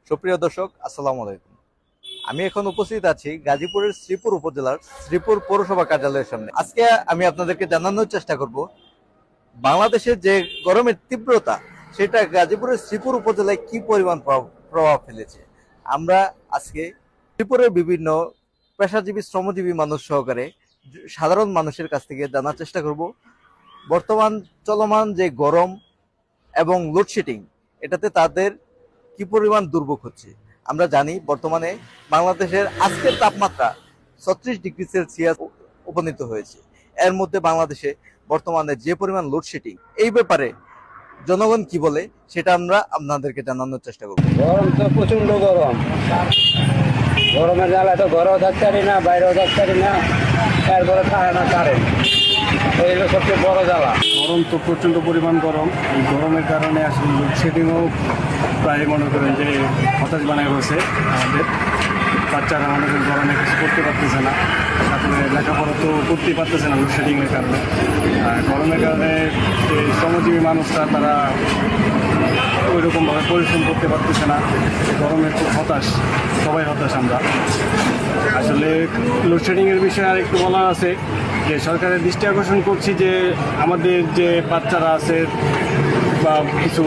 সুপ্রিয় দর্শক, আসসালামু আলাইকুম। আমি এখন উপস্থিত আছি গাজীপুরের শ্রীপুর উপজেলার শ্রীপুর পৌরসভা কার্যালয়ের সামনে। আজকে আমি আপনাদেরকে জানানোর চেষ্টা করব বাংলাদেশের যে গরমের তীব্রতা সেটা গাজীপুরের শ্রীপুর উপজেলায় কি পরিমাণ প্রভাব ফেলেছে। আমরা আজকে শ্রীপুরের বিভিন্ন পেশাজীবী শ্রমজীবী মানুষ সহকারে সাধারণ মানুষের কাছ থেকে জানার চেষ্টা করব বর্তমান চলমান যে গরম এবং লোডশেডিং এটাতে তাদের কি পরিমাণ দুর্ভোগ হচ্ছে। আমরা জানি বর্তমানে বাংলাদেশের আজকের তাপমাত্রা 36 ডিগ্রি সেলসিয়াস উপনীত হয়েছে। এর মধ্যে বাংলাদেশে বর্তমানে যে পরিমাণ লোডশেডিং, এই ব্যাপারে জনগণ কি বলে সেটা আমরা আপনাদেরকে জানানোর চেষ্টা করব। গরম তো প্রচন্ড গরম। গরমের জ্বালায় তো ঘরেও থাকতে পারি না, বাইরেও থাকতে পারি না, এরপরে থাকে না কারেন্ট। এইগুলো সবচেয়ে বড় জ্বালা। গরম তো প্রচণ্ড পরিমাণ গরম। এই গরমের কারণে আসলে লোডশেডিংও প্রায় মনে করেন যে হতাশ বানায় হয়েছে আমাদের। বাচ্চারা মনে করেন গরমে কিছু করতে পারতেছে না, সাথে লেখাপড়া তো করতেই পারতেছে না লোডশেডিংয়ের কারণে। আর গরমের কারণে যে শ্রমজীবী মানুষরা তারা ওই রকমভাবে পরিশ্রম করতে পারতেছে না। গরমে খুব হতাশ, সবাই হতাশ আমরা। আসলে লোডশেডিংয়ের বিষয়ে আর একটু বলা আছে যে সরকারের দৃষ্টি আকর্ষণ করছি যে আমাদের যে বাচ্চারা আছে বা কিছু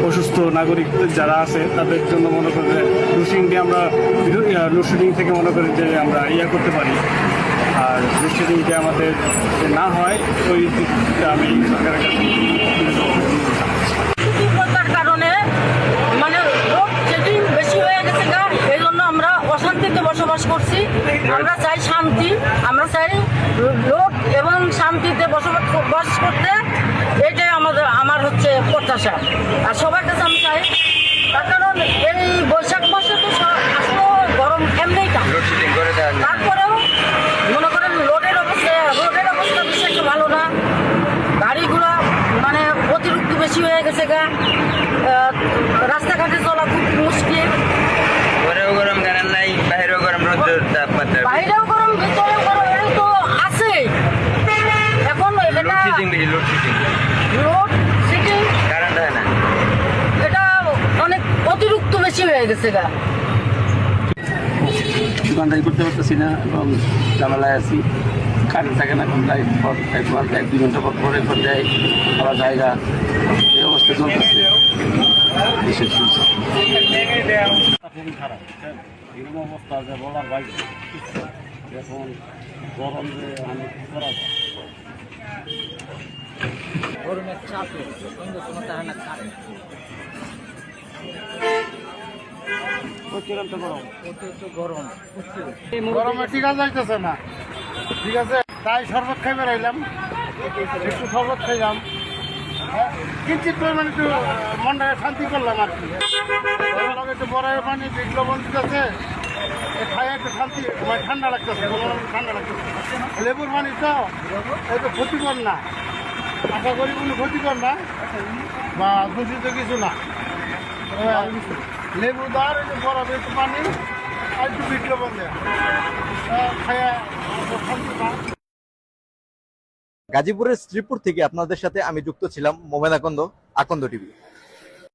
অসুস্থ নাগরিক যারা আছে তাদের জন্য মনে করেন লোডশেডিংকে আমরা লোডশেডিং থেকে মনে করি যে আমরা করতে পারি। আর লোডশেডিংটা আমাদের না হয় ওই দিকটা আমি সরকারের কাছে তীব্রতার কারণে মানে লোডশেডিং বেশি হয়ে গেছে গা, এই জন্য আমরা অশান্তিতে বসবাস করছি। আমরা চাই শান্তি, আমরা চাই লোক এবং শান্তিতে বসবাস করতে, এটাই আমার হচ্ছে প্রত্যাশা। আর সবার কাছে আমি চাই, তার কারণ এই বৈশাখ মাসে তো আসলে গরম এমনিই টা, তারপরেও মনে করেন রোডের অবস্থা বিশেষ ভালো না। গাড়িগুলো মানে অতিরিক্ত বেশি হয়ে গেছে গা, রাস্তাঘাটে চলা খুব মুশকিল। ঘরেও গরম কারেন্ট নাই, বাইরেও গরম, রোদের তাপমাত্রা বাইরেও গরম, ভিতরেও গরম, এই তো আছে। এখন লোডশেডিং কারেন্ট হয় না, এটা অনেক অতিরিক্ত বেশি হয়ে গেছে গা। দোকানদারি করতে পারতেছি না এবং ঝামেলায় আছি। কারেন্ট থাকে না, এখন লাইট একবার 1-2 ঘন্টা পর পরে দেয়, আবার জায়গা, এই অবস্থা চলতেছে। বিশেষ খুবই খারাপ। এরকম অবস্থা যে বলার বাইরে। এখন গরম যে অনেক করা যায়। গরমের চাপে সঙ্গে কোনো তাহানা কারেন্ট প্রচুর গরম। অতিরিক্ত গরম গরমে টিকা যাইতেছে না, ঠিক আছে। তাই শরবত খাই বেড়াইলাম, একটু শরবত খাইলাম, কিঞ্চিত পরিমাণে একটু মনটা শান্তি করলাম আর কি। একটু বড়ের পানি যেগুলো বলতেছে খাই একটু শান্তি, মানে ঠান্ডা লাগতেছে, ঠান্ডা লাগতেছে। লেবুর পানি তো একটু ক্ষতিকর না, আশা করি কোনো ক্ষতিকর না বা দূষিত কিছু না। লেবু দাঁড় একটু বরফ একটু পানি আর একটু বিট লবণ দেয়, খাইয়া শান্তি পায়। গাজীপুরের শ্রীপুর থেকে আপনাদের সাথে আমি যুক্ত ছিলাম মোমেন আকন্দ, আকন্দ টিভি।